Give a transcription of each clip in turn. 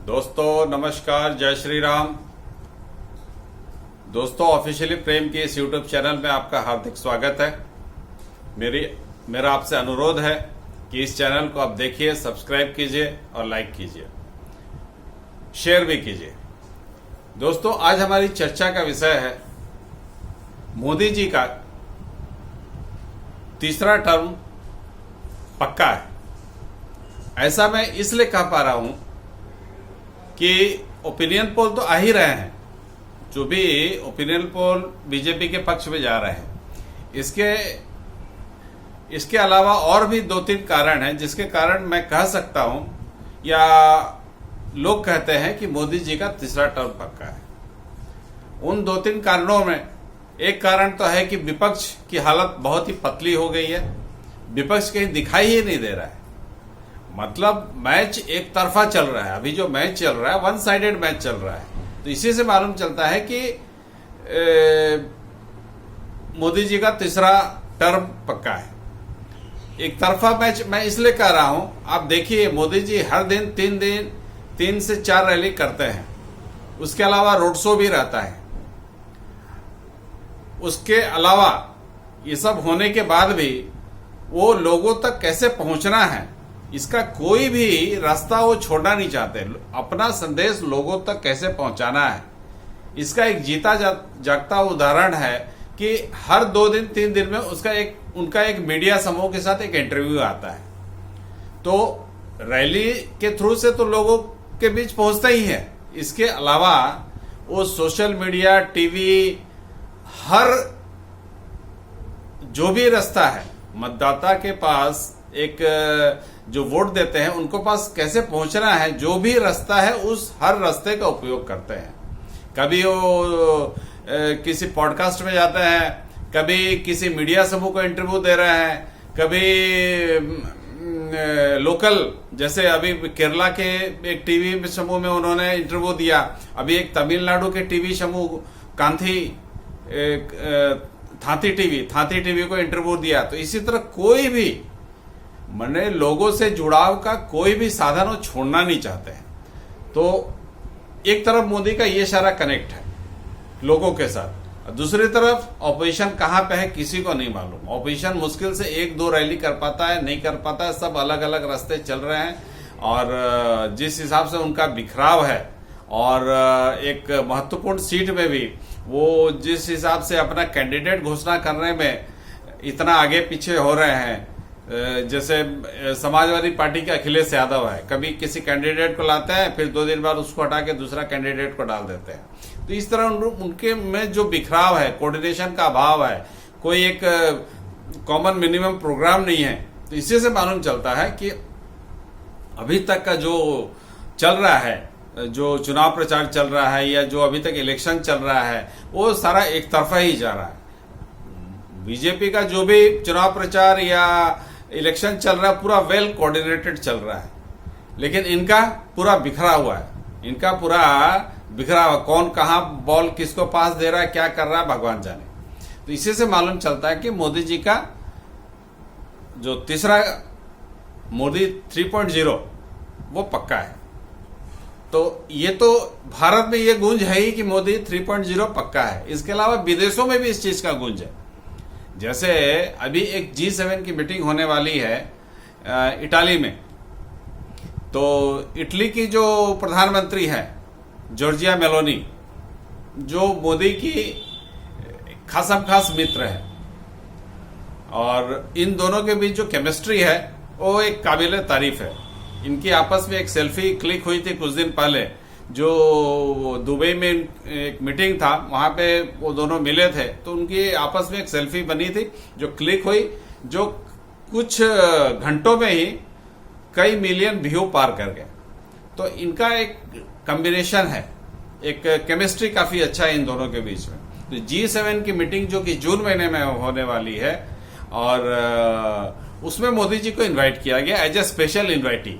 दोस्तों नमस्कार, जय श्री राम। दोस्तों ऑफिशियली प्रेम के इस यूट्यूब चैनल में आपका हार्दिक स्वागत है। मेरा आपसे अनुरोध है कि इस चैनल को आप देखिए, सब्सक्राइब कीजिए और लाइक कीजिए, शेयर भी कीजिए। दोस्तों आज हमारी चर्चा का विषय है मोदी जी का तीसरा टर्म पक्का है। ऐसा मैं इसलिए कह पा रहा हूं कि ओपिनियन पोल तो आ ही रहे हैं, जो भी ओपिनियन पोल बीजेपी के पक्ष में जा रहे हैं। इसके अलावा और भी दो तीन कारण हैं जिसके कारण मैं कह सकता हूं, या लोग कहते हैं कि मोदी जी का तीसरा टर्म पक्का है। उन दो तीन कारणों में एक कारण तो है कि विपक्ष की हालत बहुत ही पतली हो गई है। विपक्ष कहीं दिखाई ही नहीं दे रहा है। मतलब मैच एक तरफा चल रहा है। अभी जो मैच चल रहा है वन साइडेड मैच चल रहा है। तो इसी से मालूम चलता है कि मोदी जी का तीसरा टर्म पक्का है। एक तरफा मैच मैं इसलिए कह रहा हूं, आप देखिए मोदी जी हर दिन तीन से चार रैली करते हैं। उसके अलावा रोड शो भी रहता है। उसके अलावा ये सब होने के बाद भी वो लोगों तक कैसे पहुंचना है, इसका कोई भी रास्ता वो छोड़ना नहीं चाहते। अपना संदेश लोगों तक कैसे पहुंचाना है, इसका एक जीता जागता उदाहरण है कि हर 2-3 दिन में उनका एक मीडिया समूह के साथ एक इंटरव्यू आता है। तो रैली के थ्रू से तो लोगों के बीच पहुंचता ही है। इसके अलावा वो सोशल मीडिया, टीवी, हर जो भी रास्ता है मतदाता के पास, एक जो वोट देते हैं उनको पास कैसे पहुंचना है, जो भी रास्ता है उस हर रास्ते का उपयोग करते हैं। कभी वो किसी पॉडकास्ट में जाते हैं, कभी किसी मीडिया समूह को इंटरव्यू दे रहे हैं, कभी लोकल, जैसे अभी केरला के एक टीवी समूह में उन्होंने इंटरव्यू दिया। अभी एक तमिलनाडु के टीवी समूह थाती टीवी को इंटरव्यू दिया। तो इसी तरह कोई भी मैंने लोगों से जुड़ाव का कोई भी साधन वो छोड़ना नहीं चाहते हैं। तो एक तरफ मोदी का ये सारा कनेक्ट है लोगों के साथ, दूसरी तरफ ऑपोजिशन कहां पे है किसी को नहीं मालूम। ऑपोजिशन मुश्किल से 1-2 रैली कर पाता है, नहीं कर पाता है। सब अलग अलग रास्ते चल रहे हैं और जिस हिसाब से उनका बिखराव है और एक महत्वपूर्ण सीट में भी वो जिस हिसाब से अपना कैंडिडेट घोषणा करने में इतना आगे पीछे हो रहे हैं, जैसे समाजवादी पार्टी के अखिलेश यादव है, कभी किसी कैंडिडेट को लाते हैं, फिर 2 दिन बाद उसको हटा के दूसरा कैंडिडेट को डाल देते हैं। तो इस तरह उनके में जो बिखराव है, कोऑर्डिनेशन का अभाव है, कोई एक कॉमन मिनिमम प्रोग्राम नहीं है। तो इसी से मालूम चलता है कि अभी तक का जो चल रहा है, जो चुनाव प्रचार चल रहा है या जो अभी तक इलेक्शन चल रहा है, वो सारा एक तरफा ही जा रहा है। बीजेपी का जो भी चुनाव प्रचार या इलेक्शन चल रहा है पूरा वेल कोऑर्डिनेटेड चल रहा है, लेकिन इनका पूरा बिखरा हुआ है। कौन कहां बॉल किसको पास दे रहा है, क्या कर रहा है, भगवान जाने। तो इसी से मालूम चलता है कि मोदी जी का जो तीसरा मोदी 3.0 वो पक्का है। तो ये तो भारत में ये गूंज है ही कि मोदी 3.0 पक्का है। इसके अलावा विदेशों में भी इस चीज का गूंज है। जैसे अभी एक G7 की मीटिंग होने वाली है इटाली में। तो इटली की जो प्रधानमंत्री है जॉर्जिया मेलोनी, जो मोदी की खासम खास मित्र है, और इन दोनों के बीच जो केमिस्ट्री है वो एक काबिल तारीफ है। इनकी आपस में एक सेल्फी क्लिक हुई थी कुछ दिन पहले, जो दुबई में एक मीटिंग था, वहां पे वो दोनों मिले थे। तो उनकी आपस में एक सेल्फी बनी थी जो क्लिक हुई, जो कुछ घंटों में ही कई मिलियन व्यू पार कर गए। तो इनका एक कॉम्बिनेशन है, एक केमिस्ट्री काफी अच्छा है इन दोनों के बीच में। तो G7 की मीटिंग जो कि जून महीने में होने वाली है, और उसमें मोदी जी को इन्वाइट किया गया एज ए स्पेशल इन्वाइटी।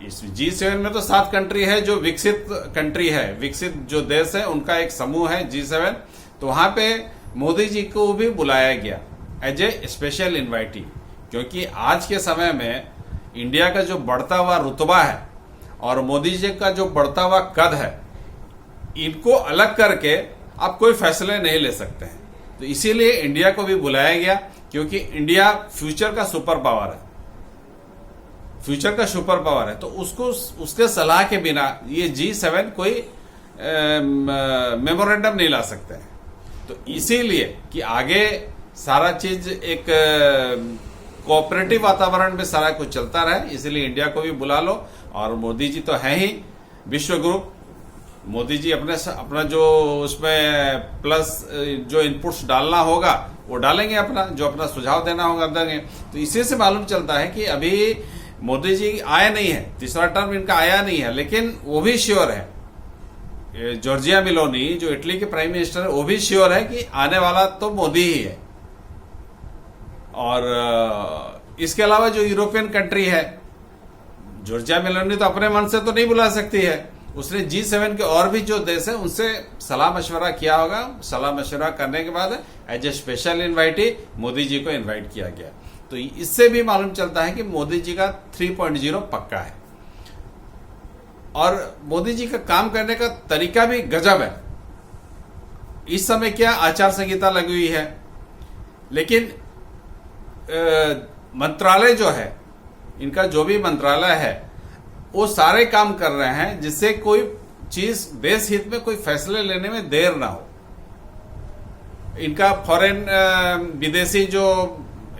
इस G7 में तो 7 कंट्री है जो विकसित कंट्री है, विकसित जो देश है उनका एक समूह है G7। तो वहां पे मोदी जी को भी बुलाया गया एज ए स्पेशल इन्वाइटी, क्योंकि आज के समय में इंडिया का जो बढ़ता हुआ रुतबा है और मोदी जी का जो बढ़ता हुआ कद है, इनको अलग करके आप कोई फैसले नहीं ले सकते हैं। तो इसीलिए इंडिया को भी बुलाया गया, क्योंकि इंडिया फ्यूचर का सुपर पावर है, फ्यूचर का सुपर पावर है। तो उसको उसके सलाह के बिना ये G7 कोई मेमोरेंडम नहीं ला सकते हैं। तो इसीलिए कि आगे सारा चीज एक कोऑपरेटिव वातावरण में सारा कुछ चलता रहे, इसीलिए इंडिया को भी बुला लो। और मोदी जी तो है ही विश्व गुरु, मोदी जी अपना जो उसमें प्लस जो इनपुट्स डालना होगा वो डालेंगे, अपना जो अपना सुझाव देना होगा देंगे। तो इसी से मालूम चलता है कि अभी मोदी जी आए नहीं है, तीसरा टर्म इनका आया नहीं है, लेकिन वो भी श्योर है, जॉर्जिया मेलोनी जो इटली के प्राइम मिनिस्टर है वो भी श्योर है कि आने वाला तो मोदी ही है। और इसके अलावा जो यूरोपियन कंट्री है, जॉर्जिया मेलोनी तो अपने मन से तो नहीं बुला सकती है, उसने G7 के और भी जो देश है उनसे सलाह मशवरा किया होगा। सलाह मशवरा करने के बाद as a special invitee Modi ji को इन्वाइट किया गया। तो इससे भी मालूम चलता है कि मोदी जी का 3.0 पक्का है। और मोदी जी का काम करने का तरीका भी गजब है। इस समय क्या आचार संहिता लगी हुई है, लेकिन मंत्रालय जो है, इनका जो भी मंत्रालय है वो सारे काम कर रहे हैं जिससे कोई चीज देश हित में कोई फैसले लेने में देर ना हो। इनका फॉरेन विदेशी जो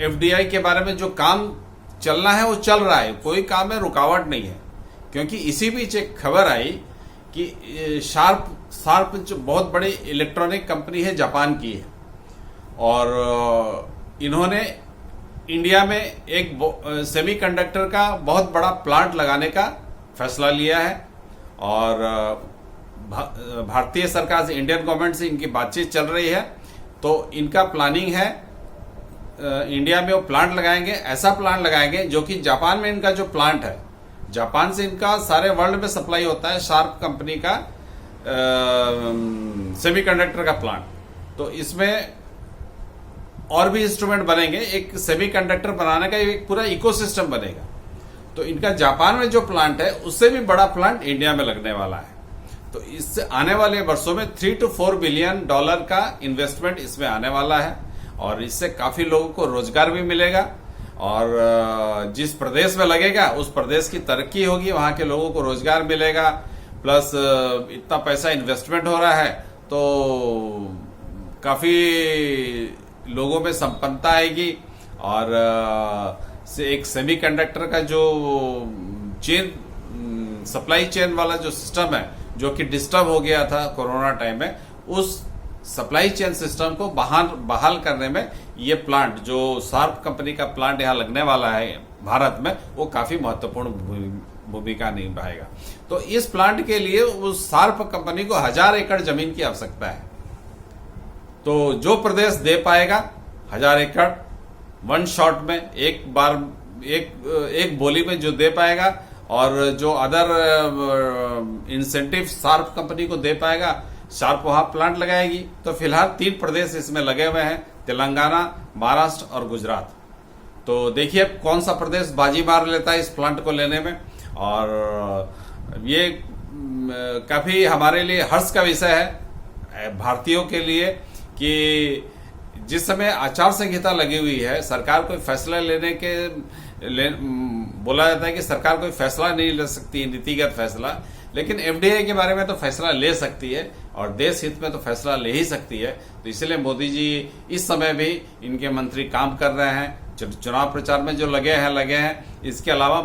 FDI के बारे में जो काम चलना है वो चल रहा है, कोई काम में रुकावट नहीं है। क्योंकि इसी बीच एक खबर आई कि शार्प जो बहुत बड़ी इलेक्ट्रॉनिक कंपनी है, जापान की है, और इन्होंने इंडिया में एक सेमीकंडक्टर का बहुत बड़ा प्लांट लगाने का फैसला लिया है। और भारतीय सरकार से, इंडियन गवर्नमेंट से इनकी बातचीत चल रही है। तो इनका प्लानिंग है इंडिया में वो प्लांट लगाएंगे, ऐसा प्लांट लगाएंगे जो कि जापान में इनका जो प्लांट है, जापान से इनका सारे वर्ल्ड में सप्लाई होता है, शार्प कंपनी का सेमीकंडक्टर का प्लांट। तो इसमें और भी इंस्ट्रूमेंट बनेंगे, एक सेमीकंडक्टर बनाने का एक पूरा इकोसिस्टम बनेगा। तो इनका जापान में जो प्लांट है उससे भी बड़ा प्लांट इंडिया में लगने वाला है। तो इससे आने वाले वर्षों में $3 to 4 बिलियन का इन्वेस्टमेंट इसमें आने वाला है, और इससे काफी लोगों को रोजगार भी मिलेगा। और जिस प्रदेश में लगेगा उस प्रदेश की तरक्की होगी, वहां के लोगों को रोजगार मिलेगा, प्लस इतना पैसा इन्वेस्टमेंट हो रहा है तो काफी लोगों में संपन्नता आएगी। और से एक सेमीकंडक्टर का जो चेन, सप्लाई चेन वाला जो सिस्टम है जो कि डिस्टर्ब हो गया था कोरोना टाइम में, उस सप्लाई चेन सिस्टम को बहाल करने में ये प्लांट, जो शार्प कंपनी का प्लांट यहाँ लगने वाला है भारत में, वो काफी महत्वपूर्ण भूमिका निभाएगा। तो इस प्लांट के लिए उस शार्प कंपनी को 1000 एकड़ जमीन की आवश्यकता है। तो जो प्रदेश दे पाएगा 1000 एकड़ वन शॉट में, एक बार एक बोली में जो दे पाएगा, और जो अदर इंसेंटिव शार्प कंपनी को दे पाएगा, शार्प वहां प्लांट लगाएगी। तो फिलहाल 3 प्रदेश इसमें लगे हुए हैं, तेलंगाना, महाराष्ट्र और गुजरात। तो देखिए कौन सा प्रदेश बाजी मार लेता है इस प्लांट को लेने में। और ये काफी हमारे लिए हर्ष का विषय है भारतीयों के लिए कि जिस समय आचार संहिता लगी हुई है, सरकार कोई फैसला बोला जाता है कि सरकार कोई फैसला नहीं ले सकती, नीतिगत फैसला, लेकिन FDI के बारे में तो फैसला ले सकती है और देश हित में तो फैसला ले ही सकती है। तो इसलिए मोदी जी इस समय भी, इनके मंत्री काम कर रहे हैं, चुनाव प्रचार में जो लगे हैं। इसके अलावा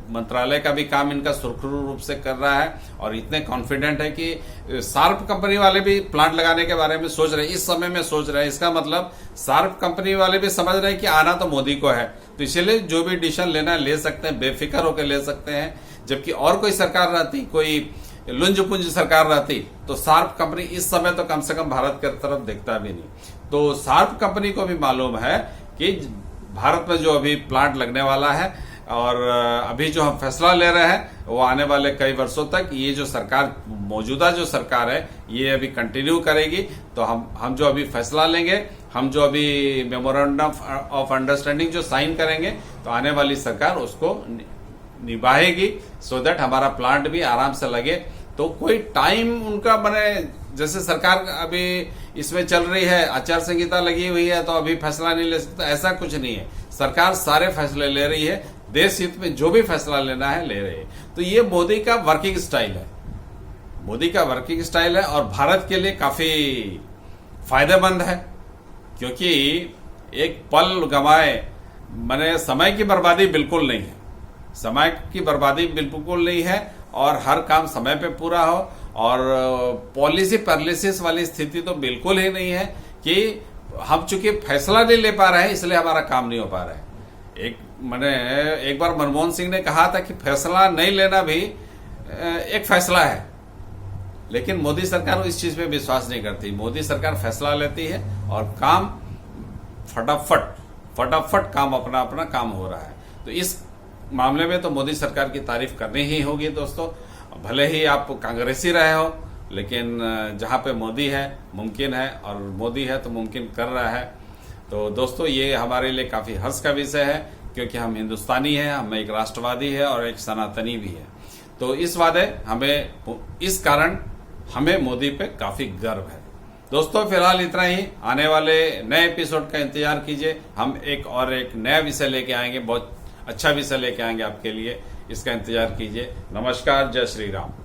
मंत्रालय का भी काम इनका सुरखुरू रूप से कर रहा है, और इतने कॉन्फिडेंट है कि शार्प कंपनी वाले भी प्लांट लगाने के बारे में सोच रहे हैं, इस समय में सोच रहे हैं। इसका मतलब शार्प कंपनी वाले भी समझ रहे हैं कि आना तो मोदी को है, तो इसलिए जो भी डिसीजन लेना है ले सकते हैं, बेफिक्र होकर ले सकते हैं। जबकि और कोई सरकार रहती, कोई लुंज पुंज सरकार रहती, तो शार्प कंपनी इस समय तो कम से कम भारत की तरफ देखता भी नहीं। तो शार्प कंपनी को भी मालूम है कि भारत में जो अभी प्लांट लगने वाला है, और अभी जो हम फैसला ले रहे हैं वो आने वाले कई वर्षों तक ये जो सरकार, मौजूदा जो सरकार है, ये अभी कंटिन्यू करेगी। तो हम जो अभी फैसला लेंगे, हम जो अभी मेमोरेंडम ऑफ अंडरस्टैंडिंग जो साइन करेंगे, तो आने वाली सरकार उसको निभाएगी, सो दैट हमारा प्लांट भी आराम से लगे। तो कोई टाइम उनका बने, जैसे सरकार अभी इसमें चल रही है, आचार संहिता लगी हुई है तो अभी फैसला नहीं ले सकता, ऐसा कुछ नहीं है। सरकार सारे फैसले ले रही है, देश हित में जो भी फैसला लेना है ले रही है। तो ये मोदी का वर्किंग स्टाइल है, मोदी का वर्किंग स्टाइल है, और भारत के लिए काफी फायदेमंद है, क्योंकि एक पल गंवाए माने समय की बर्बादी बिल्कुल नहीं है, समय की बर्बादी बिल्कुल नहीं है, और हर काम समय पे पूरा हो, और पॉलिसी पैरालिसिस वाली स्थिति तो बिल्कुल ही नहीं है कि हम चूंकि फैसला नहीं ले पा रहे हैं इसलिए हमारा काम नहीं हो पा रहा है। एक बार मनमोहन सिंह ने कहा था कि फैसला नहीं लेना भी एक फैसला है, लेकिन मोदी सरकार इस चीज पे विश्वास नहीं करती। मोदी सरकार फैसला लेती है और काम फटाफट काम अपना अपना काम हो रहा है। तो इस मामले में तो मोदी सरकार की तारीफ करनी ही होगी दोस्तों। भले ही आप कांग्रेसी रहे हो, लेकिन जहां पे मोदी है मुमकिन है, और मोदी है तो मुमकिन कर रहा है। तो दोस्तों ये हमारे लिए काफी हर्ष का विषय है, क्योंकि हम हिंदुस्तानी हैं, हम एक राष्ट्रवादी है और एक सनातनी भी है। तो इस कारण हमें मोदी पे काफी गर्व है। दोस्तों फिलहाल इतना ही, आने वाले नए एपिसोड का इंतजार कीजिए। हम एक नया विषय लेके आएंगे, बहुत अच्छा विषय लेके आएंगे आपके लिए, इसका इंतजार कीजिए। नमस्कार, जय श्री राम।